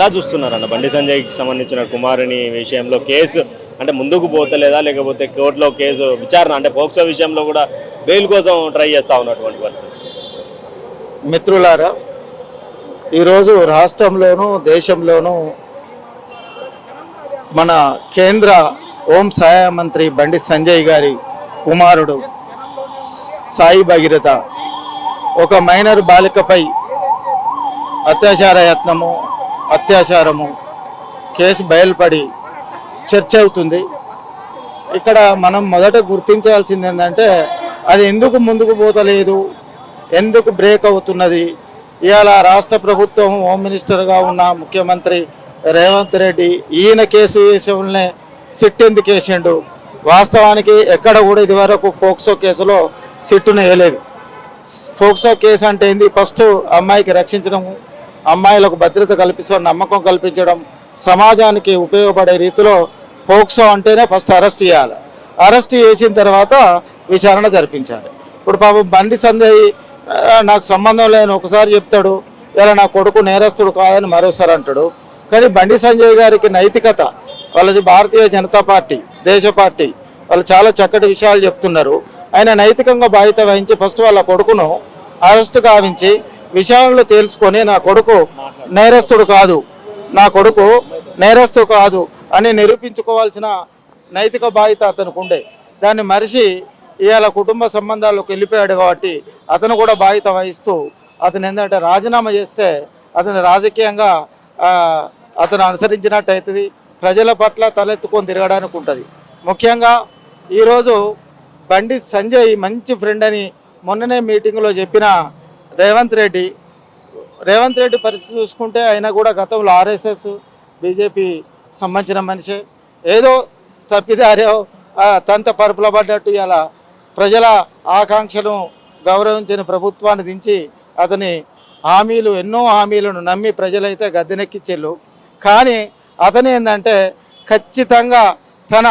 ఎలా చూస్తున్నారన్న బండి సంజయ్కి సంబంధించిన కుమారుని విషయంలో కేసు అంటే ముందుకు పోతలేదా, లేకపోతే కోర్టులో కేసు విచారణ అంటే పోక్సో విషయంలో కూడా బెయిల్ కోసం ట్రై చేస్తూ ఉన్నటువంటి పరిస్థితి? మిత్రులారా, ఈరోజు రాష్ట్రంలోనూ దేశంలోనూ మన కేంద్ర హోం సహాయ మంత్రి బండి సంజయ్ గారి కుమారుడు సాయి భగీరథ ఒక మైనర్ బాలికపై అత్యాచార యత్నము, అత్యాచారము కేసు బయలుపడి చర్చ అవుతుంది. ఇక్కడ మనం మొదట గుర్తించాల్సింది ఏంటంటే అది ఎందుకు ముందుకు పోతలేదు, ఎందుకు బ్రేక్ అవుతున్నది. ఇవాళ రాష్ట్ర ప్రభుత్వం హోమ్ మినిస్టర్గా ఉన్న ముఖ్యమంత్రి రేవంత్ రెడ్డి ఈయన కేసు వేసేవాళ్ళనే సిట్ ఎందుకు వేసిండు? వాస్తవానికి ఎక్కడ కూడా ఇదివరకు పోక్సో కేసులో సిట్టును వేయలేదు. పోక్సో కేసు అంటే ఏంది? ఫస్ట్ అమ్మాయికి రక్షించడం, అమ్మాయిలకు భద్రత కల్పించడం, నమ్మకం కల్పించడం, సమాజానికి ఉపయోగపడే రీతిలో పోక్సో అంటేనే ఫస్ట్ అరెస్ట్ చేయాలి. అరెస్ట్ చేసిన తర్వాత విచారణ జరిపించాలి. ఇప్పుడు పాపం బండి సంజయ్ నాకు సంబంధం లేని ఒకసారి చెప్తాడు, ఇలా నా కొడుకు నేరస్తుడు కాదని మరోసారి అంటాడు. కానీ బండి సంజయ్ గారికి నైతికత, వాళ్ళది భారతీయ జనతా పార్టీ, దేశ పార్టీ, వాళ్ళు చాలా చక్కటి విషయాలు చెప్తున్నారు. ఆయన నైతికంగా బాధ్యత వహించి ఫస్ట్ వాళ్ళ కొడుకును అరెస్ట్ గావించి విషయాలను తేల్చుకొని నా కొడుకు నేరస్తుడు కాదు, నా కొడుకు నేరస్తుడు కాదు అని నిరూపించుకోవాల్సిన నైతిక బాధ్యత అతనికి ఉండే. దాన్ని మరిచి ఇవాళ కుటుంబ సంబంధాల్లోకి వెళ్ళిపోయాడు కాబట్టి అతను కూడా బాధ్యత వహిస్తూ అతను ఏంటంటే రాజీనామా చేస్తే అతను రాజకీయంగా అతను అనుసరించినట్టు అవుతుంది, ప్రజల పట్ల తలెత్తుకొని తిరగడానికి ఉంటుంది. ముఖ్యంగా ఈరోజు బండి సంజయ్ మంచి ఫ్రెండ్ అని మొన్ననే మీటింగ్లో చెప్పిన రేవంత్ రెడ్డి పరిస్థితి చూసుకుంటే ఆయన కూడా గతంలో ఆర్ఎస్ఎస్ బీజేపీ సంబంధించిన మనిషే. ఏదో తప్పిదారో తంత పరుపుల పడ్డట్టు ఇలా ప్రజల ఆకాంక్షను గౌరవించిన ప్రభుత్వాన్ని దించి అతని ఎన్నో హామీలను నమ్మి ప్రజలైతే గద్దెనెక్కించెళ్ళు. కానీ అతను ఏంటంటే ఖచ్చితంగా తన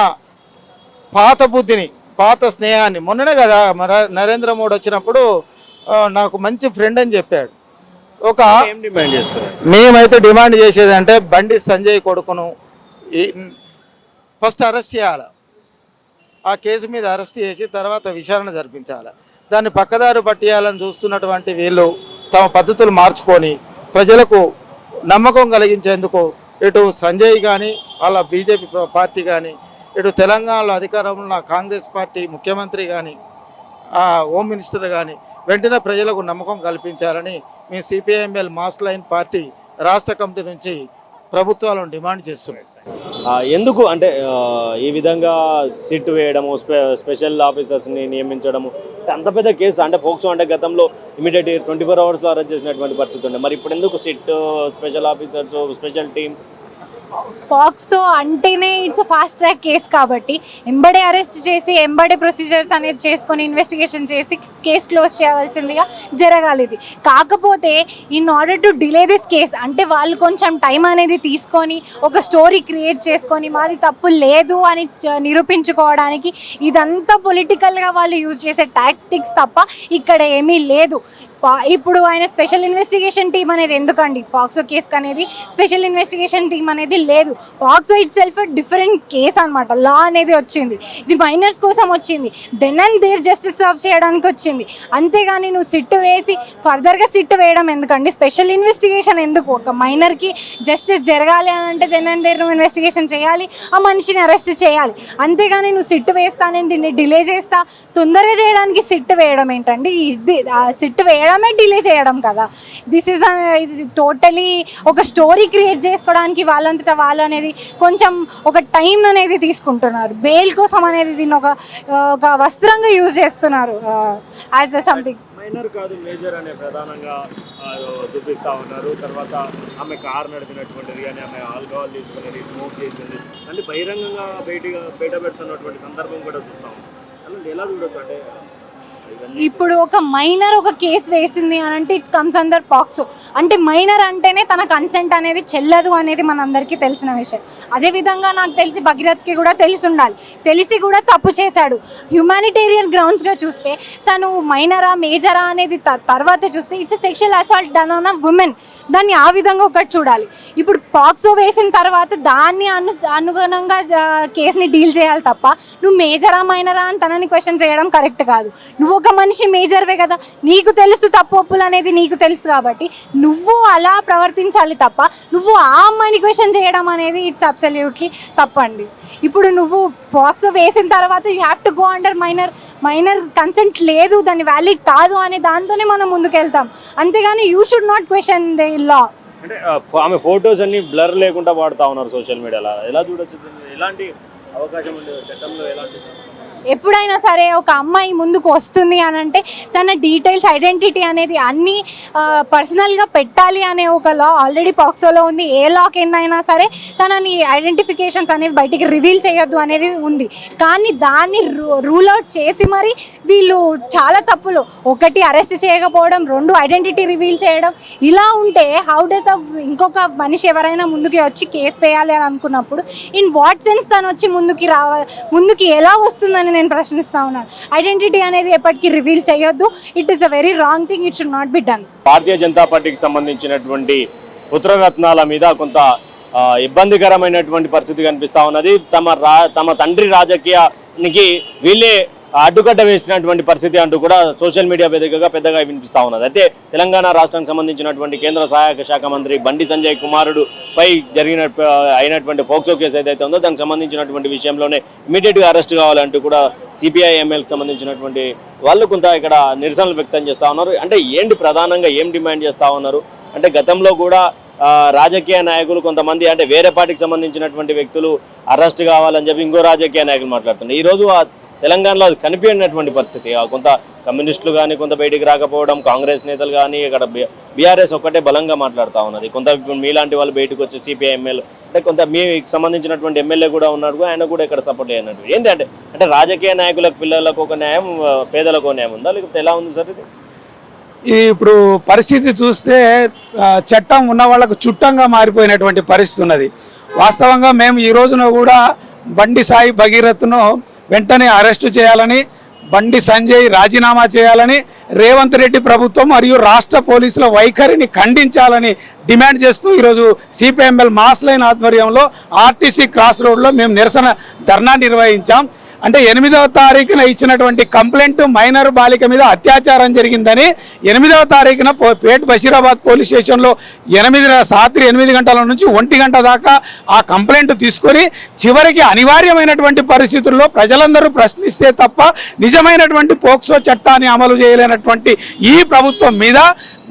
పాత బుద్ధిని, పాత స్నేహాన్ని, మొన్ననే కదా నరేంద్ర మోడీ వచ్చినప్పుడు నాకు మంచి ఫ్రెండ్ అని చెప్పాడు. మేమైతే డిమాండ్ చేసేది అంటే బండి సంజయ్ కొడుకును ఫస్ట్ అరెస్ట్ చేయాలి, ఆ కేసు మీద అరెస్ట్ చేసి తర్వాత విచారణ జరిపించాలి. దాన్ని పక్కదారి పట్టియాలని చూస్తున్నటువంటి వీళ్ళు తమ పద్ధతులు మార్చుకొని ప్రజలకు నమ్మకం కలిగించేందుకు ఇటు సంజయ్ కానీ వాళ్ళ బీజేపీ పార్టీ కానీ, ఇటు తెలంగాణలో అధికారంలో ఉన్న కాంగ్రెస్ పార్టీ ముఖ్యమంత్రి కానీ, హోమ్ మినిస్టర్ కానీ వెంటనే ప్రజలకు నమ్మకం కల్పించాలని మీ సిపిఐఎంఎల్ మాస్ లైన్ పార్టీ రాష్ట్ర కమిటీ నుంచి ప్రభుత్వాలను డిమాండ్ చేస్తున్నాయి. ఎందుకు అంటే ఈ విధంగా సిట్ వేయడము, స్పెషల్ ఆఫీసర్స్ని నియమించడము, అంత పెద్ద కేసు అంటే పోక్సో అంటే గతంలో ఇమీడియట్ 24 అవర్స్లో అరెస్ట్ చేసినటువంటి పరిస్థితి ఉండే, మరి ఇప్పుడు ఎందుకు SIT, special officers, special team? POCSO అంటేనే ఇట్స్ ఫాస్ట్ ట్రాక్ కేసు కాబట్టి ఎంబడే అరెస్ట్ చేసి ఎంబడే ప్రొసీజర్స్ అనేది చేసుకొని ఇన్వెస్టిగేషన్ చేసి కేసు క్లోజ్ చేయవలసిందిగా జరగాలి. ఇది కాకపోతే in order to delay this case అంటే వాళ్ళు కొంచెం టైం అనేది తీసుకొని ఒక స్టోరీ క్రియేట్ చేసుకొని మాది తప్పు లేదు అని నిరూపించుకోవడానికి ఇదంతా పొలిటికల్గా వాళ్ళు యూజ్ చేసే టాక్టిక్స్ తప్ప ఇక్కడ ఏమీ లేదు. ఇప్పుడు ఆయన స్పెషల్ ఇన్వెస్టిగేషన్ టీమ్ అనేది ఎందుకండి? పాక్సో కేసు అనేది స్పెషల్ ఇన్వెస్టిగేషన్ టీమ్ అనేది లేదు. POCSO itself different case అనమాట. లా అనేది వచ్చింది, ఇది మైనర్స్ కోసం వచ్చింది, then and there justice serve చేయడానికి వచ్చింది. అంతేగాని నువ్వు సిట్ వేసి ఫర్దర్గా సిట్ వేయడం ఎందుకండి? స్పెషల్ ఇన్వెస్టిగేషన్ ఎందుకు? ఒక మైనర్కి జస్టిస్ జరగాలి అని అంటే దెన్ అండ్ దేర్ నువ్వు ఇన్వెస్టిగేషన్ చేయాలి, ఆ మనిషిని అరెస్ట్ చేయాలి. అంతేగాని నువ్వు సిట్ వేస్తానే దీన్ని డిలే చేస్తా తొందరగా చేయడానికి సిట్ వేయడం ఏంటండి? ఇది సిట్ వేయడమే డిలే చేయడం కదా. దిస్ ఈజ్ ఇది టోటలీ ఒక స్టోరీ క్రియేట్ చేసుకోవడానికి వాళ్ళంతటా వాళ్ళు అనేది కొంచెం ఒక టైం అనేది తీసుకుంటున్నారు. బెయిల్ కోసం అనేది దీన్ని ఒక వస్త్రంగా యూజ్ చేస్తున్నారు యాజ్ అ సంథింగ్. మైనర్ కాదు మేజర్ అనే ప్రధానంగా చూపిస్తూ ఉన్నారు. తర్వాత ఆమె కారు నడిపినటువంటిది కానీ ఆమె ఆల్కహాల్ తీసుకునేది, స్మోక్ చేసేది అంటే బహిరంగంగా బయట పెడుతున్నటువంటి సందర్భం కూడా చూస్తాం. అలాంటి ఎలా చూడొచ్చు అంటే ఇప్పుడు ఒక మైనర్ ఒక కేసు వేసింది అని అంటే ఇట్ కమ్స్ అండర్ పాక్సో. అంటే మైనర్ అంటేనే తన కన్సెంట్ అనేది చెల్లదు అనేది మనందరికీ తెలిసిన విషయం. అదేవిధంగా నాకు తెలిసి భగీరథ్కి కూడా తెలిసి ఉండాలి, తెలిసి కూడా తప్పు చేశాడు. హ్యుమానిటేరియన్ గ్రౌండ్స్గా చూస్తే తను మైనరా మేజరా అనేది తర్వాత చూస్తే it's sexual assault done on a women. దాన్ని ఆ విధంగా ఒకటి చూడాలి. ఇప్పుడు పాక్సో వేసిన తర్వాత దాన్ని అనుగుణంగా కేసుని డీల్ చేయాలి తప్ప నువ్వు మేజరా మైనరా అని తనని క్వశ్చన్ చేయడం కరెక్ట్ కాదు. నువ్వు ఒక మనిషి మేజర్వే కదా, నీకు తెలుసు తప్పు ఒప్పులు అనేది నీకు తెలుసు కాబట్టి నువ్వు అలా ప్రవర్తించాలి తప్ప నువ్వు ఆ అమ్మాయిని క్వశ్చన్ చేయడం అనేది ఇట్స్ అబ్సల్యూట్లీ తప్పండి. ఇప్పుడు నువ్వు పాక్సో వేసిన తర్వాత you have to go under minor consent లేదు, దాన్ని వ్యాలిడ్ కాదు అనే దాంతోనే మనం ముందుకెళ్తాం. అంతేగాని you should not question the law. అంటే ఆమె ఫొటోస్ అన్ని బ్లర్ లేకుండా వాడుతా ఉన్నారు సోషల్ మీడియాలో, ఎలా చూడొచ్చు? ఎలాంటి అవకాశం ఉండదు చట్టంలో? ఎలాంటి ఎప్పుడైనా సరే ఒక అమ్మాయి ముందుకు వస్తుంది అని అంటే తన డీటెయిల్స్ ఐడెంటిటీ అనేది అన్నీ పర్సనల్గా పెట్టాలి అనే ఒక లా ఆల్రెడీ పాక్సోలో ఉంది. ఏ లా కిందైనా సరే తనని ఐడెంటిఫికేషన్స్ అనేవి బయటికి రివీల్ చేయొద్దు అనేది ఉంది. కానీ దాన్ని రూల్ అవుట్ చేసి మరి వీళ్ళు చాలా తప్పులు, ఒకటి అరెస్ట్ చేయకపోవడం, రెండు ఐడెంటిటీ రివీల్ చేయడం, ఇలా ఉంటే హౌ డస్ ఇంకొక మనిషి ఎవరైనా ముందుకి వచ్చి కేసు వేయాలి అని అనుకున్నప్పుడు ఇన్ వాట్ సెన్స్ తను వచ్చి ముందుకి ఎలా వస్తుందని నేను ప్రశ్నిస్తా ఉన్నాను. ఐడెంటిటీ అనేది ఎప్పటికీ రివీల్ చేయొద్దు. It is a very wrong thing. It should not be done. Bharatiya Janata పార్టీకి సంబంధించినటువంటి పుత్రరత్నాల మీద కొంత ఇబ్బందికరమైనటువంటి పరిస్థితి కనిపిస్తా ఉన్నది. తమ తండ్రి రాజకీయానికి వీళ్ళే అడ్డుకట్ట వేసినటువంటి పరిస్థితి అంటూ కూడా సోషల్ మీడియా వేదికగా పెద్దగా వినిపిస్తా ఉన్నది. అయితే తెలంగాణ రాష్ట్రానికి సంబంధించినటువంటి కేంద్ర సహాయక శాఖ మంత్రి బండి సంజయ్ కుమారుడు పై అయినటువంటి పోక్సో కేసు ఏదైతే ఉందో దానికి సంబంధించినటువంటి విషయంలోనే ఇమీడియట్గా అరెస్ట్ కావాలంటూ కూడా సిపిఐ ఎంఎల్కి సంబంధించినటువంటి వాళ్ళు కొంత ఇక్కడ నిరసనలు వ్యక్తం చేస్తూ ఉన్నారు. అంటే ఏంటి ప్రధానంగా ఏం డిమాండ్ చేస్తూ ఉన్నారు అంటే గతంలో కూడా రాజకీయ నాయకులు కొంతమంది అంటే వేరే పార్టీకి సంబంధించినటువంటి వ్యక్తులు అరెస్ట్ కావాలని చెప్పి ఇంకో రాజకీయ నాయకులు మాట్లాడుతున్నారు. ఈరోజు తెలంగాణలో అది కనిపించినటువంటి పరిస్థితి. కొంత కమ్యూనిస్టులు కానీ కొంత బయటికి రాకపోవడం, కాంగ్రెస్ నేతలు కానీ ఇక్కడ బీఆర్ఎస్ ఒక్కటే బలంగా మాట్లాడుతూ ఉన్నది. కొంత మీలాంటి వాళ్ళు బయటకు వచ్చి సిపిఐ ఎమ్మెల్యే అంటే కొంత మీకు సంబంధించినటువంటి ఎమ్మెల్యే కూడా ఉన్నారు, ఆయన కూడా ఇక్కడ సపోర్ట్ చేయనట్టు ఏంటి అంటే రాజకీయ నాయకులకు పిల్లలకు ఒక న్యాయం, పేదలకు న్యాయం ఉందా లేకపోతే ఎలా ఉంది సార్ ఇది? ఇప్పుడు పరిస్థితి చూస్తే చట్టం ఉన్న వాళ్ళకు చుట్టంగా మారిపోయినటువంటి పరిస్థితి ఉన్నది. వాస్తవంగా మేము ఈ రోజున కూడా బండి సాయి భగీరథ్ను వెంటనే అరెస్టు చేయాలని, బండి సంజయ్ రాజీనామా చేయాలని, రేవంత్ రెడ్డి ప్రభుత్వం మరియు రాష్ట్ర పోలీసుల వైఖరిని ఖండించాలని డిమాండ్ చేస్తూ ఈరోజు సిపిఎంఎల్ మాస్ లైన్ ఆధ్వర్యంలో ఆర్టీసీ క్రాస్ రోడ్లో మేము నిరసన ధర్నా నిర్వహించాం. అంటే 8వ తారీఖున ఇచ్చినటువంటి కంప్లైంట్ మైనర్ బాలిక మీద అత్యాచారం జరిగిందని 8వ తారీఖున పేట్ బషీరాబాద్ పోలీస్ స్టేషన్లో రాత్రి 8 గంటల నుంచి 1 గంట దాకా ఆ కంప్లైంట్ తీసుకొని చివరికి అనివార్యమైనటువంటి పరిస్థితుల్లో ప్రజలందరూ ప్రశ్నిస్తే తప్ప నిజమైనటువంటి పోక్సో చట్టాన్ని అమలు చేయలేనటువంటి ఈ ప్రభుత్వం మీద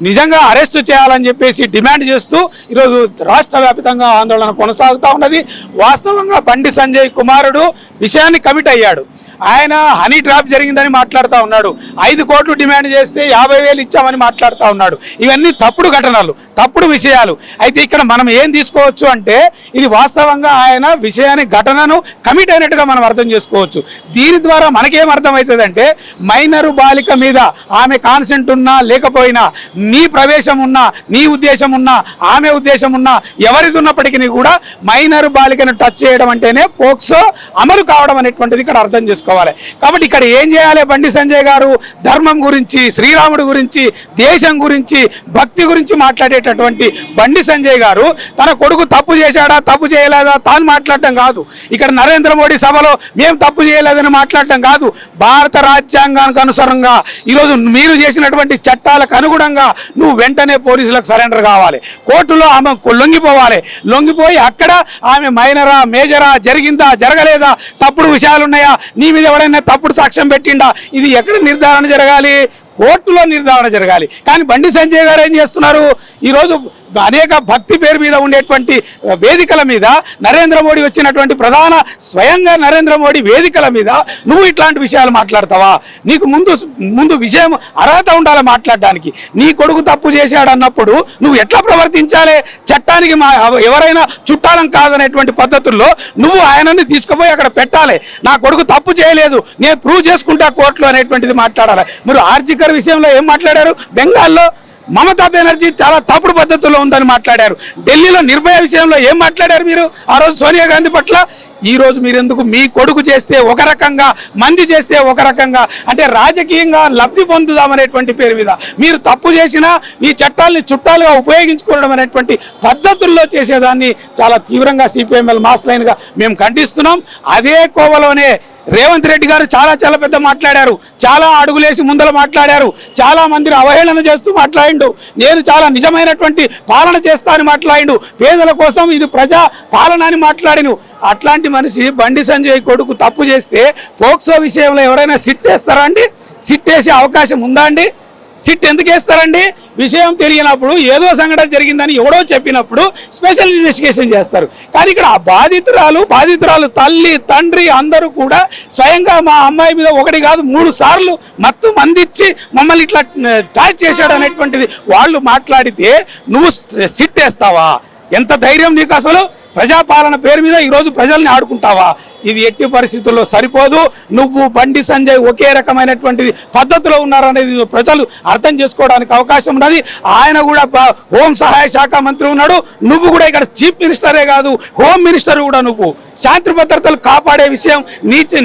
నిజంగా అరెస్టు చేయాలని చెప్పేసి డిమాండ్ చేస్తూ ఈరోజు రాష్ట్ర వ్యాప్తంగా ఆందోళన కొనసాగుతూ ఉన్నది. వాస్తవంగా బండి సంజయ్ కుమారుడు విషయాన్ని కమిట్ అయ్యాడు. ఆయన హనీ ట్రాప్ జరిగిందని మాట్లాడుతూ ఉన్నాడు. 5 కోట్లు డిమాండ్ చేస్తే 50,000 ఇచ్చామని మాట్లాడుతూ ఉన్నాడు. ఇవన్నీ తప్పుడు ఘటనలు, తప్పుడు విషయాలు. అయితే ఇక్కడ మనం ఏం తీసుకోవచ్చు అంటే ఇది వాస్తవంగా ఆయన విషయాన్ని ఘటనను కమిట్ అయినట్టుగా మనం అర్థం చేసుకోవచ్చు. దీని ద్వారా మనకేం అర్థమవుతుందంటే మైనరు బాలిక మీద ఆమె కాన్సెంట్ ఉన్నా లేకపోయినా, నీ ప్రవేశం ఉన్నా, నీ ఉద్దేశం ఉన్నా, ఆమె ఉద్దేశం ఉన్నా, ఎవరిది ఉన్నప్పటికీ కూడా మైనరు బాలికను టచ్ చేయడం అంటేనే పోక్సో అమలు కావడం అనేటువంటిది ఇక్కడ అర్థం చేసుకోవాలి. కాబట్టి ఇక్కడ ఏం చేయాలి? బండి సంజయ్ గారు ధర్మం గురించి, శ్రీరాముడి గురించి, దేశం గురించి, భక్తి గురించి మాట్లాడేటటువంటి బండి సంజయ్ గారు తన కొడుకు తప్పు చేశాడా తప్పు చేయలేదా తాను మాట్లాడటం కాదు. ఇక్కడ నరేంద్ర మోడీ సభలో మేము తప్పు చేయలేదని మాట్లాడటం కాదు. భారత రాజ్యాంగానికి అనుసారంగా ఈరోజు మీరు చేసినటువంటి చట్టాలకు అనుగుణంగా నువ్వు వెంటనే పోలీసులకు సరెండర్ కావాలి. కోర్టులో ఆమె లొంగిపోయి అక్కడ ఆమె మైనరా మేజరా, జరిగిందా జరగలేదా, తప్పుడు విషయాలు ఉన్నాయా, నీ మీద ఎవరైనా తప్పుడు సాక్ష్యం పెట్టిండా, ఇది ఎక్కడ నిర్ధారణ జరగాలి? కోర్టులో నిర్ధారణ జరగాలి. కానీ బండి సంజయ్ గారు ఏం చేస్తున్నారు? ఈరోజు అనేక భక్తి పేరు మీద ఉండేటువంటి వేదికల మీద నరేంద్ర మోడీ వచ్చినటువంటి స్వయంగా నరేంద్ర మోడీ వేదికల మీద నువ్వు ఇట్లాంటి విషయాలు మాట్లాడతావా? నీకు ముందు విషయం అర్హత ఉండాలి మాట్లాడడానికి. నీ కొడుకు తప్పు చేశాడు అన్నప్పుడు నువ్వు ఎట్లా ప్రవర్తించాలి? చట్టానికి ఎవరైనా చుట్టాలం కాదనేటువంటి పద్ధతుల్లో నువ్వు ఆయనని తీసుకుపోయి అక్కడ పెట్టాలి. నా కొడుకు తప్పు చేయలేదు, నేను ప్రూవ్ చేసుకుంటా కోర్టులో అనేటువంటిది మాట్లాడాలి. మీరు ఆర్జికర్ విషయంలో ఏం మాట్లాడారు? బెంగాల్లో మమతా బెనర్జీ చాలా తప్పుడు పద్ధతుల్లో ఉందని మాట్లాడారు. ఢిల్లీలో నిర్భయ విషయంలో ఏం మాట్లాడారు మీరు ఆ రోజు సోనియా గాంధీ పట్ల? ఈ రోజు మీరు ఎందుకు మీ కొడుకు చేస్తే ఒక రకంగా, మంది చేస్తే ఒక రకంగా, అంటే రాజకీయంగా లబ్ధి పొందుదామనేటువంటి పేరు మీద మీరు తప్పు చేసినా మీ చట్టాలని చుట్టాలుగా ఉపయోగించుకోవడం అనేటువంటి పద్ధతుల్లో చేసేదాన్ని చాలా తీవ్రంగా సిపిఎంఎల్ మాస్ లైన్గా మేము ఖండిస్తున్నాం. అదే కోవలోనే రేవంత్ రెడ్డి గారు చాలా పెద్ద మాట్లాడారు, చాలా అడుగులేసి ముందర మాట్లాడారు, చాలా మందిని అవహేళన చేస్తూ మాట్లాడిండు. నేను చాలా నిజమైనటువంటి పాలన చేస్తా అని మాట్లాడిండు. పేదల కోసం ఇది ప్రజా పాలన అని మాట్లాడిను. అట్లాంటి మనిషి బండి సంజయ్ కొడుకు తప్పు చేస్తే పోక్సో విషయంలో ఎవరైనా సిట్ వేస్తారా అండి? సిట్ వేసే అవకాశం ఉందా అండి? సిట్ ఎందుకు వేస్తారండి? విషయం తెలియనప్పుడు ఏదో సంఘటన జరిగిందని ఎవడో చెప్పినప్పుడు స్పెషల్ ఇన్వెస్టిగేషన్ చేస్తారు. కానీ ఇక్కడ బాధితురాలు తల్లి, తండ్రి అందరూ కూడా స్వయంగా మా అమ్మాయి మీద 1 కాదు 3 సార్లు మత్తు మందిచ్చి మమ్మల్ని ఇట్లా టార్చ్ చేశాడు అనేటువంటిది వాళ్ళు మాట్లాడితే నువ్వు సిట్ వేస్తావా? ఎంత ధైర్యం నీకు అసలు? ప్రజాపాలన పేరు మీద ఈరోజు ప్రజల్ని ఆడుకుంటావా? ఇది ఎట్టి పరిస్థితుల్లో సరిపోదు. నువ్వు బండి సంజయ్ ఒకే రకమైనటువంటిది పద్ధతిలో ఉన్నారనేది ప్రజలు అర్థం చేసుకోవడానికి అవకాశం ఉన్నది. ఆయన కూడా హోం సహాయ శాఖ మంత్రి ఉన్నాడు, నువ్వు కూడా ఇక్కడ చీఫ్ మినిస్టరే కాదు హోమ్ మినిస్టర్ కూడా. నువ్వు శాంతి భద్రతలు కాపాడే విషయం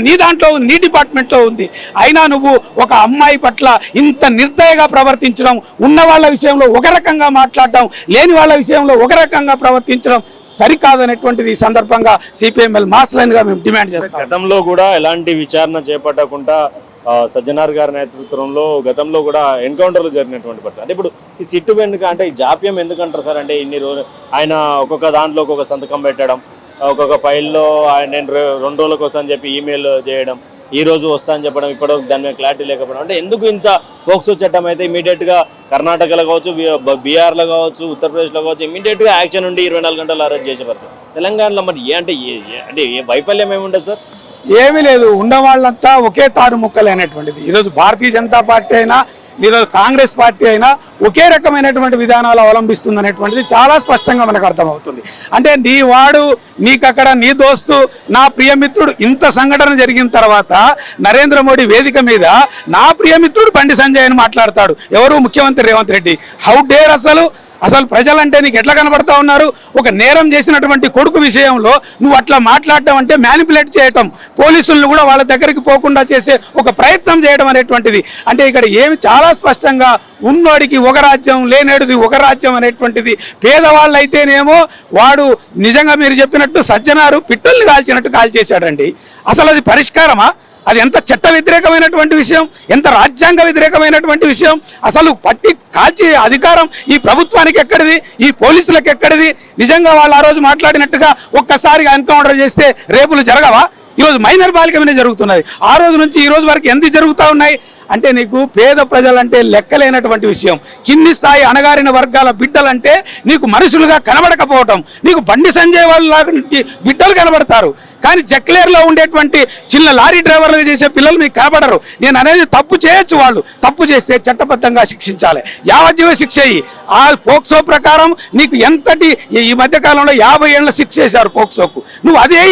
నీ దాంట్లో ఉంది, నీ డిపార్ట్మెంట్లో ఉంది. అయినా నువ్వు ఒక అమ్మాయి పట్ల ఇంత నిర్దయగా ప్రవర్తించడం, ఉన్న వాళ్ళ విషయంలో ఒక రకంగా మాట్లాడడం, లేని వాళ్ళ విషయంలో ఒక రకంగా ప్రవర్తించడం సరికాదనేటువంటిది ఈ సందర్భంగా సిపిఎంఎల్ మాస్ లైన్ గా మేము డిమాండ్ చేస్తాం. గతంలో కూడా ఎలాంటి విచారణ చేపట్టకుండా సజ్జనార్ గారి నేతృత్వంలో గతంలో కూడా ఎన్కౌంటర్లు జరిగినటువంటి పరిస్థితి. అంటే ఇప్పుడు ఈ సిట్టు వెనుక అంటే ఈ జాప్యం ఎందుకంటారు సార్? అంటే ఇన్ని రోజులు ఆయన ఒక్కొక్క దాంట్లో ఒక్కొక్క సంతకం పెట్టడం, ఒక్కొక్క ఫైల్లో నేను 2 రోజుల కోసం అని చెప్పి ఈమెయిల్ చేయడం, ఈ రోజు వస్తా అని చెప్పడం, ఇప్పుడు దాని మీద క్లారిటీ లేకపోవడం. అంటే ఎందుకు ఇంత పోక్సో చట్టం అయితే ఇమీడియట్గా కర్ణాటకలో కావచ్చు, బీహార్లో కావచ్చు, ఉత్తరప్రదేశ్లో కావచ్చు ఇమీడియట్గా యాక్షన్ ఉండి 24 గంటలు అరెస్ట్ చేసే పరిస్థితి. తెలంగాణలో మరి అంటే వైఫల్యం ఏముండదు సార్? ఏమీ లేదు. ఉన్న వాళ్ళంతా ఒకే తాడు ముక్కలేనటువంటిది. ఈరోజు భారతీయ జనతా పార్టీ అయినా, ఈరోజు కాంగ్రెస్ పార్టీ అయినా ఒకే రకమైనటువంటి విధానాలు అవలంబిస్తుందనేటువంటిది చాలా స్పష్టంగా మనకు అర్థమవుతుంది. అంటే నీ వాడు, నీకక్కడ నీ దోస్తు, నా ప్రియమిత్రుడు, ఇంత సంఘటన జరిగిన తర్వాత నరేంద్ర మోడీ వేదిక మీద నా ప్రియమిత్రుడు బండి సంజయ్ అని మాట్లాడతాడు ఎవరు? ముఖ్యమంత్రి రేవంత్ రెడ్డి. హౌ డేర్ అసలు ప్రజలంటే నీకు ఎట్లా కనబడతా ఉన్నారు? ఒక నేరం చేసినటువంటి కొడుకు విషయంలో నువ్వు అట్లా మాట్లాడటం అంటే మ్యానిపులేట్ చేయటం, పోలీసులను కూడా వాళ్ళ దగ్గరికి పోకుండా చేసే ఒక ప్రయత్నం చేయడం అనేటువంటిది. అంటే ఇక్కడ ఏమి చాలా స్పష్టంగా ఉన్నోడికి ఒక రాజ్యం, లేనేడిది ఒక రాజ్యం అనేటువంటిది. పేదవాళ్ళు అయితేనేమో వాడు నిజంగా మీరు చెప్పినట్టు సజ్జనారు పిట్టల్ని కాల్చినట్టు కాల్చేశాడండి. అసలు అది పరిష్కారమా? అది ఎంత చట్ట వ్యతిరేకమైనటువంటి విషయం, ఎంత రాజ్యాంగ వ్యతిరేకమైనటువంటి విషయం. అసలు పట్టి కాల్చి అధికారం ఈ ప్రభుత్వానికి ఎక్కడిది, ఈ పోలీసులకు ఎక్కడిది? నిజంగా వాళ్ళు ఆ రోజు మాట్లాడినట్టుగా ఒక్కసారిగా ఎన్కౌంటర్ చేస్తే రేపులు జరగవా? ఈరోజు మైనర్ బాలిక మీద జరుగుతున్నది. ఆ రోజు నుంచి ఈ రోజు వరకు ఎంత జరుగుతూ ఉన్నాయి? అంటే నీకు పేద ప్రజలంటే లెక్కలేనటువంటి విషయం. కింది స్థాయి అణగారిన వర్గాల బిడ్డలంటే నీకు మనుషులుగా కనబడకపోవటం. నీకు బండి సంజయ్ వాళ్ళ బిడ్డలు కనబడతారు, కానీ జక్లేర్లో ఉండేటువంటి చిన్న లారీ డ్రైవర్లు చేసే పిల్లలు మీకు కనబడరు. నేను అనేది తప్పు చేయొచ్చు, వాళ్ళు తప్పు చేస్తే చట్టబద్ధంగా శిక్షించాలి, యావజ్జీవ శిక్ష అయ్యి. ఆ పోక్సో ప్రకారం నీకు ఎంతటి ఈ మధ్యకాలంలో 50 ఏళ్ల శిక్ష చేశారు పోక్సోకు. నువ్వు అదే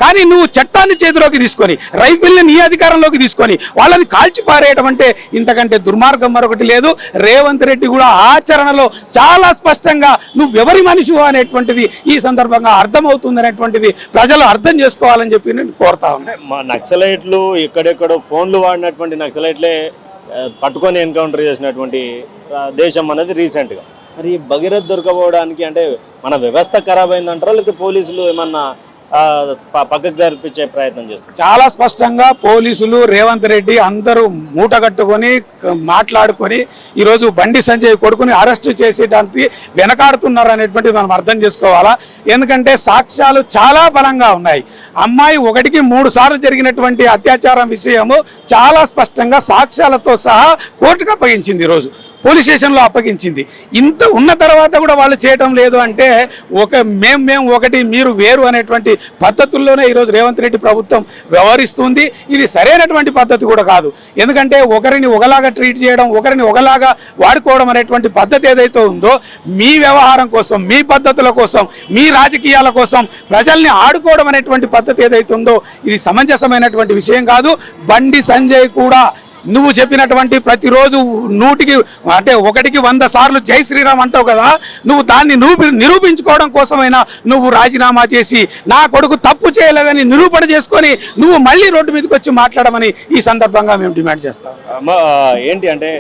కానీ నువ్వు చట్టాన్ని చేతిలోకి తీసుకొని, రైఫిల్ని నీ అధికారంలోకి తీసుకొని వాళ్ళని కాల్చిపారేయడం అంటే ఇంతకంటే దుర్మార్గం మరొకటి లేదు. రేవంత్ రెడ్డి కూడా ఆచరణలో చాలా స్పష్టంగా నువ్వెవరి మనిషి అనేటువంటిది ఈ సందర్భంగా అర్థమవుతుంది అనేటువంటిది ప్రజలు అర్థం చేసుకోవాలని చెప్పి నేను కోరుతా ఉన్నాను. మా నక్సలైట్లు ఎక్కడెక్కడో ఫోన్లు వాడినటువంటి నక్సలైట్లే పట్టుకొని ఎన్కౌంటర్ చేసినటువంటి దేశం అనేది రీసెంట్గా. మరి భగీరథ్ దొరకపోవడానికి అంటే మన వ్యవస్థ ఖరాబ్ అయిందంటారా, లేకపోతే పోలీసులు ఏమన్నా పక్కకు జరిపించే ప్రయత్నం చేస్తారు? చాలా స్పష్టంగా పోలీసులు, రేవంత్ రెడ్డి అందరూ మూటగట్టుకొని మాట్లాడుకొని ఈరోజు బండి సంజయ్ కొడుకుని అరెస్టు చేసేటానికి వెనకాడుతున్నారు అనేటువంటిది మనం అర్థం చేసుకోవాలా. ఎందుకంటే సాక్ష్యాలు చాలా బలంగా ఉన్నాయి. అమ్మాయి 1కి 3 సార్లు జరిగినటువంటి అత్యాచారం విషయము చాలా స్పష్టంగా సాక్ష్యాలతో సహా కోర్టుకు అప్పగించింది. ఈరోజు పోలీస్ స్టేషన్లో అప్పగించింది. ఇంత ఉన్న తర్వాత కూడా వాళ్ళు చేయటం లేదు అంటే మేము ఒకటి మీరు వేరు అనేటువంటి పద్ధతుల్లోనే ఈరోజు రేవంత్ రెడ్డి ప్రభుత్వం వ్యవహరిస్తుంది. ఇది సరైనటువంటి పద్ధతి కూడా కాదు. ఎందుకంటే ఒకరిని ఒకలాగా ట్రీట్ చేయడం, ఒకరిని ఒకలాగా వాడుకోవడం అనేటువంటి పద్ధతి ఏదైతే ఉందో, మీ వ్యవహారం కోసం, మీ పద్ధతుల కోసం, మీ రాజకీయాల కోసం ప్రజల్ని ఆడుకోవడం అనేటువంటి పద్ధతి ఏదైతే ఉందో ఇది సమంజసమైనటువంటి విషయం కాదు. బండి సంజయ్ కూడా నువ్వు చెప్పినటువంటి ప్రతిరోజు 100కి 100 సార్లు జై శ్రీరామ్ అంటావు కదా, నువ్వు దాన్ని నిరూపించుకోవడం కోసమైనా నువ్వు రాజీనామా చేసి నా కొడుకు తప్పు చేయలేదని నిరూపణ చేసుకొని నువ్వు మళ్ళీ రోడ్డు మీదకి వచ్చి మాట్లాడమని ఈ సందర్భంగా మేము డిమాండ్ చేస్తాం. ఏంటి అంటే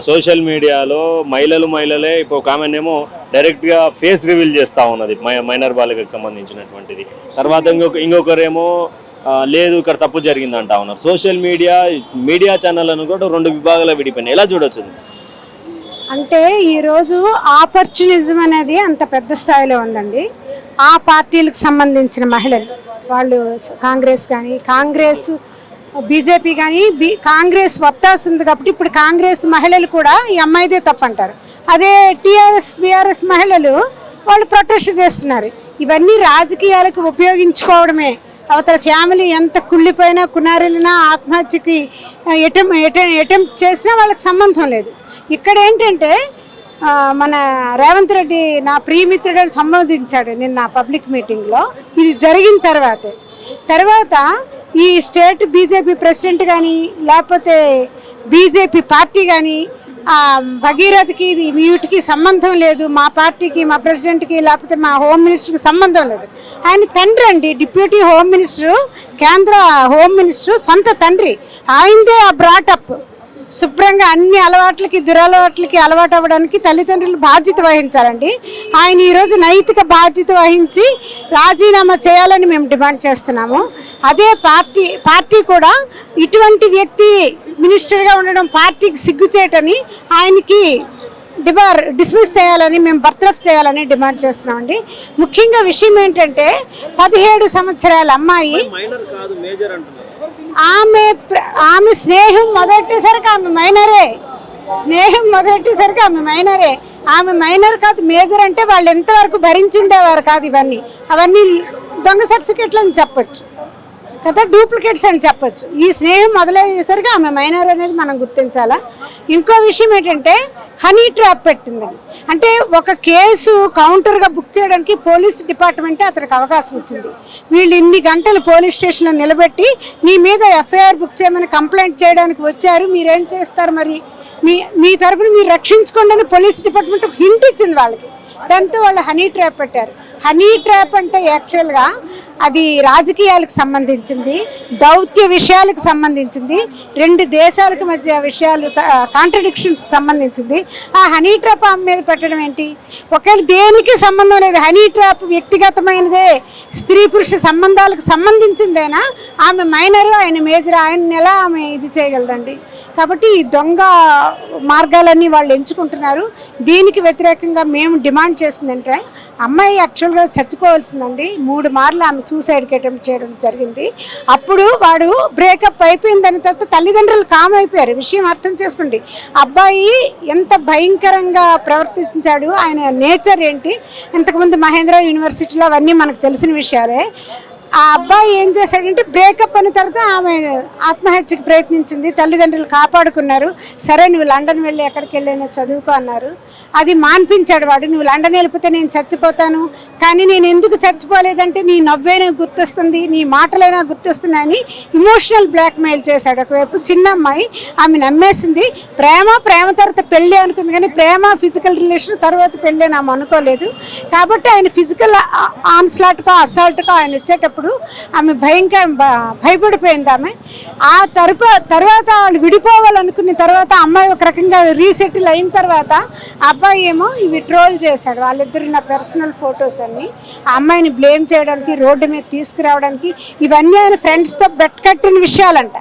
సోషల్ మీడియాలో మహిళలే ఇప్పుడు ఒక ఆమెనేమో డైరెక్ట్గా ఫేస్ రివీల్ చేస్తూ ఉన్నది మైనర్ బాలికలకు సంబంధించినటువంటిది. తర్వాత ఇంకొకరేమో లేదు ఇక్కడ తప్పు జరిగింది అంటా ఉన్నారు. సోషల్ మీడియా ఛానళ్ళను కూడా 2 విభాగాలు విడిపోయినాయి. ఎలా చూడొచ్చు? అంటే ఈరోజు ఆపర్చునిజం అనేది అంత పెద్ద స్థాయిలో ఉందండి. ఆ పార్టీలకు సంబంధించిన మహిళలు, వాళ్ళు కాంగ్రెస్ బీజేపీ కానీ కాంగ్రెస్ వత్తాస్తుంది కాబట్టి ఇప్పుడు కాంగ్రెస్ మహిళలు కూడా ఈ అమ్మాయిదే తప్పంటారు. అదే టీఆర్ఎస్ బీఆర్ఎస్ మహిళలు వాళ్ళు ప్రొటెస్ట్ చేస్తున్నారు. ఇవన్నీ రాజకీయాలకు ఉపయోగించుకోవడమే. అవతల ఫ్యామిలీ ఎంత కుళ్ళిపోయినా కునారెళ్ళినా ఆత్మహత్యకి అటెంప్ట్ చేసినా వాళ్ళకి సంబంధం లేదు. ఇక్కడ ఏంటంటే మన రేవంత్ రెడ్డి నా ప్రియమిత్రుడని సంబోధించాడు నిన్న పబ్లిక్ మీటింగ్లో. ఇది జరిగిన తర్వాత ఈ స్టేట్ బీజేపీ ప్రెసిడెంట్ కానీ లేకపోతే బీజేపీ పార్టీ కానీ భగీరథకి వీటికి సంబంధం లేదు, మా పార్టీకి మా ప్రెసిడెంట్కి లేకపోతే మా హోమ్ మినిస్టర్కి సంబంధం లేదు. ఆయన తండ్రి అండి, డిప్యూటీ హోమ్ మినిస్టరు, కేంద్ర హోమ్ మినిస్టరు సొంత తండ్రి. ఆయనదే ఆ బ్రాటప్. శుభ్రంగా అన్ని దురలవాట్లకి అలవాటు అవ్వడానికి తల్లిదండ్రులు బాధ్యత వహించాలండి. ఆయన ఈరోజు నైతిక బాధ్యత వహించి రాజీనామా చేయాలని మేము డిమాండ్ చేస్తున్నాము. అదే పార్టీ కూడా ఇటువంటి వ్యక్తి మినిస్టర్గా ఉండడం పార్టీకి సిగ్గుచేటని ఆయనకి డిస్మిస్ చేయాలని, మేము బర్తరఫ్ చేయాలని డిమాండ్ చేస్తున్నామండి. ముఖ్యంగా విషయం ఏంటంటే 17 సంవత్సరాల అమ్మాయి, ఆమె స్నేహం మొదటిసరికి ఆమె మైనరే. ఆమె మైనర్ కాదు, మేజర్. అంటే వాళ్ళు ఎంతవరకు భరించుండేవారు కాదు. అవన్నీ దొంగ సర్టిఫికెట్లు అని చెప్పొచ్చు కదా, డూప్లికేట్స్ అని చెప్పొచ్చు. ఈ స్నేహం మొదలయ్యేసరికి ఆమె మైనర్ అనేది మనం గుర్తించాలా. ఇంకో విషయం ఏంటంటే హనీ ట్రాప్ పెట్టిందని. అంటే ఒక కేసు కౌంటర్గా బుక్ చేయడానికి పోలీస్ డిపార్ట్మెంటే అతనికి అవకాశం ఇచ్చింది. వీళ్ళు ఇన్ని గంటలు పోలీస్ స్టేషన్లో నిలబెట్టి మీ మీద ఎఫ్ఐఆర్ బుక్ చేయమని కంప్లైంట్ చేయడానికి వచ్చారు, మీరేం చేస్తారు మరి, మీ తరఫున మీరు రక్షించుకోండి అని పోలీస్ డిపార్ట్మెంట్ హింట్ ఇచ్చింది వాళ్ళకి. దాంతో వాళ్ళు హనీ ట్రాప్ పెట్టారు. హనీ ట్రాప్ అంటే యాక్చువల్గా అది రాజకీయాలకు సంబంధించింది, దౌత్య విషయాలకు సంబంధించింది, 2 దేశాలకు మధ్య విషయాలు కాంట్రడిక్షన్స్కి సంబంధించింది. ఆ హనీ ట్రాప్ ఆమె మీద పెట్టడం ఏంటి? ఒకవేళ దేనికి సంబంధం లేదు, హనీ ట్రాప్ వ్యక్తిగతమైనదే, స్త్రీ పురుష సంబంధాలకు సంబంధించిందేనా, ఆమె మైనరు ఆయన మేజర్, ఆయన ఎలా ఆమె ఇది చేయగలదండి? కాబట్టి ఈ దొంగ మార్గాలన్నీ వాళ్ళు ఎంచుకుంటున్నారు. దీనికి వ్యతిరేకంగా మేము డిమాండ్ చేసిందంటే అమ్మాయి యాక్చువల్గా చచ్చిపోవాల్సిందండి. 3 మార్లు ఆమె సూసైడ్కి అటెంప్ట్ చేయడం జరిగింది. అప్పుడు వాడు బ్రేకప్ అయిపోయిందని తర్వాత తల్లిదండ్రులు కామ్ అయిపోయారు. విషయం అర్థం చేసుకోండి. అబ్బాయి ఎంత భయంకరంగా ప్రవర్తించాడు, ఆయన నేచర్ ఏంటి, ఇంతకుముందు మహేంద్ర యూనివర్సిటీలో అవన్నీ మనకు తెలిసిన విషయాలే. ఆ అబ్బాయి ఏం చేశాడంటే బ్రేకప్ అయిన తర్వాత ఆమె ఆత్మహత్యకు ప్రయత్నించింది. తల్లిదండ్రులు కాపాడుకున్నారు. సరే నువ్వు లండన్ వెళ్ళి ఎక్కడికి వెళ్ళైనా చదువుకో అన్నారు. అది మాన్పించాడు వాడు. నువ్వు లండన్ వెళ్ళిపోతే నేను చచ్చిపోతాను, కానీ నేను ఎందుకు చచ్చిపోలేదంటే నీ నవ్వైనా గుర్తొస్తుంది, నీ మాటలైనా గుర్తొస్తున్నాయని ఇమోషనల్ బ్లాక్మెయిల్ చేశాడు. ఒకవైపు చిన్న అమ్మాయి, ఆమె నమ్మేసింది. ప్రేమ తర్వాత పెళ్ళి అనుకుంది, కానీ ప్రేమ ఫిజికల్ రిలేషన్ తర్వాత పెళ్ళి అని ఆమె అనుకోలేదు. కాబట్టి ఆయన ఫిజికల్ ఆన్స్లాట్కో అసాల్ట్కో ఆయన వచ్చేటప్పుడు ఆమె భయపడిపోయింది. ఆమె ఆ తర్వాత వాళ్ళు విడిపోవాలనుకున్న తర్వాత అమ్మాయి ఒక రకంగా రీసెటిల్ అయిన తర్వాత అబ్బాయి ఏమో ఇవి ట్రోల్ చేశాడు. వాళ్ళిద్దరు నా పర్సనల్ ఫొటోస్ అన్ని ఆ అమ్మాయిని బ్లేమ్ చేయడానికి, రోడ్డు మీద తీసుకురావడానికి, ఇవన్నీ ఆయన ఫ్రెండ్స్తో బెట్ కట్టిన విషయాలంట.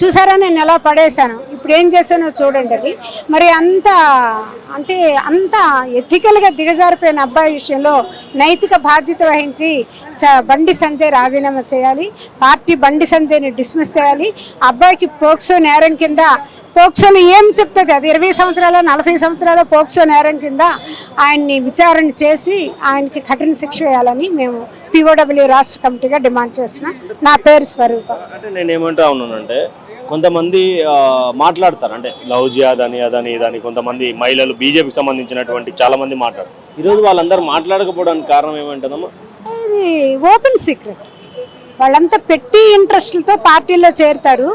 చూసారా నేను ఎలా పడేశాను. ఇప్పుడు ఏం చేశానో చూడండి అది. మరి అంత అంటే అంత ఎథికల్గా దిగజారిపోయిన అబ్బాయి విషయంలో నైతిక బాధ్యత వహించి బండి సంజయ్ రాజీనామా చేయాలి. పార్టీ బండి సంజయ్ని డిస్మిస్ చేయాలి. అబ్బాయికి పోక్సో నేరం కింద, పోక్సోలో ఏం చెప్తుంది అది 20 సంవత్సరాల 40 సంవత్సరాల పోక్సో నేరం కింద ఆయన్ని విచారణ చేసి ఆయనకి కఠిన శిక్ష వేయాలని మేము POW రాష్ట్ర కమిటీగా డిమాండ్ చేస్తున్నాం. నా పేరు స్వరూప. అంటే నేను ఏమంటా ఉన్నానంటే కొంతమంది మాట్లాడతారు, అంటే లవ్ జిహాద్ అని అదని ఇదని, కొంతమంది మహిళలు బీజేపీకి సంబంధించినటువంటి చాలా మంది మాట్లాడారు. ఈరోజు వాళ్ళందరూ మాట్లాడకపోవడానికి కారణం ఏమంటుందమ్మా? ఇది ఓపెన్ సీక్రెట్. వాళ్ళంతా పెట్టి ఇంట్రెస్ట్లతో పార్టీలో చేరుతారు.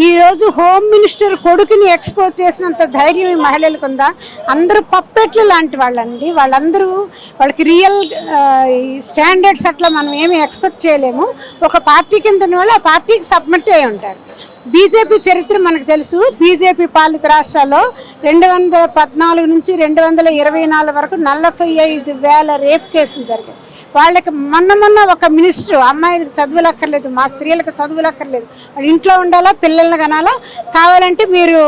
ఈరోజు హోమ్ మినిస్టర్ కొడుకుని ఎక్స్పోజ్ చేసినంత ధైర్యం ఈ మహిళలకు ఉందా? అందరూ పప్పెట్లు లాంటి వాళ్ళండి. వాళ్ళందరూ వాళ్ళకి రియల్ స్టాండర్డ్స్ అట్లా మనం ఏమి ఎక్స్పెక్ట్ చేయలేము. ఒక పార్టీ కింద వాళ్ళు ఆ పార్టీకి సబ్మిట్ అయి ఉంటారు. బీజేపీ చరిత్ర మనకు తెలుసు. బీజేపీ పాలిత రాష్ట్రాల్లో 2014 నుంచి 224 వరకు 45,000 రేప్ కేసులు జరిగాయి. వాళ్ళకి మొన్న ఒక మినిస్టర్ అమ్మాయిలకు చదువులు అక్కర్లేదు, మా స్త్రీలకు చదువులు అక్కర్లేదు, వాళ్ళు ఇంట్లో ఉండాలా, పిల్లల్ని కనాలా, కావాలంటే మీరు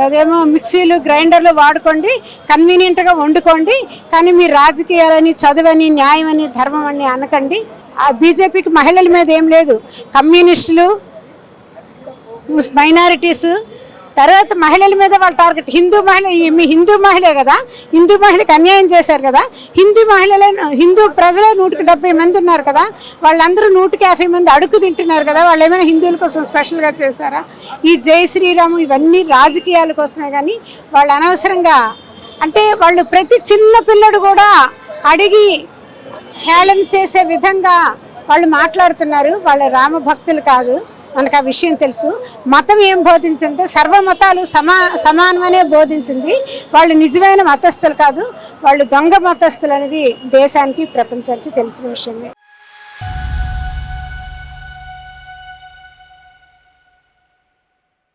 అదేమో మిక్సీలు గ్రైండర్లు వాడుకోండి, కన్వీనియంట్గా వండుకోండి, కానీ మీరు రాజకీయాలని చదువని న్యాయం అని ధర్మం అని అనకండి. ఆ బీజేపీకి మహిళల మీద ఏం లేదు. కమ్యూనిస్టులు, మైనారిటీస్, తర్వాత మహిళల మీద వాళ్ళ టార్గెట్. హిందూ మహిళే కదా, హిందూ మహిళకి అన్యాయం చేశారు కదా. హిందూ ప్రజలే 170 మంది ఉన్నారు కదా, వాళ్ళందరూ 150 మంది అడుగు తింటున్నారు కదా. వాళ్ళు ఏమైనా హిందువుల కోసం స్పెషల్గా చేశారా? ఈ జై శ్రీరాము ఇవన్నీ రాజకీయాల కోసమే, కానీ వాళ్ళు అనవసరంగా, అంటే వాళ్ళు ప్రతి చిన్న పిల్లడు కూడా అడిగి హేళన చేసే విధంగా వాళ్ళు మాట్లాడుతున్నారు. వాళ్ళ రామ భక్తులు కాదు, మనకు ఆ విషయం తెలుసు. మతం ఏం బోధించింది? సర్వమతాలు సమానమనే బోధించింది. వాళ్ళు నిజమైన మతస్థులు కాదు, వాళ్ళు దొంగ మతస్థులు అనేది దేశానికి ప్రపంచానికి తెలిసిన విషయమే.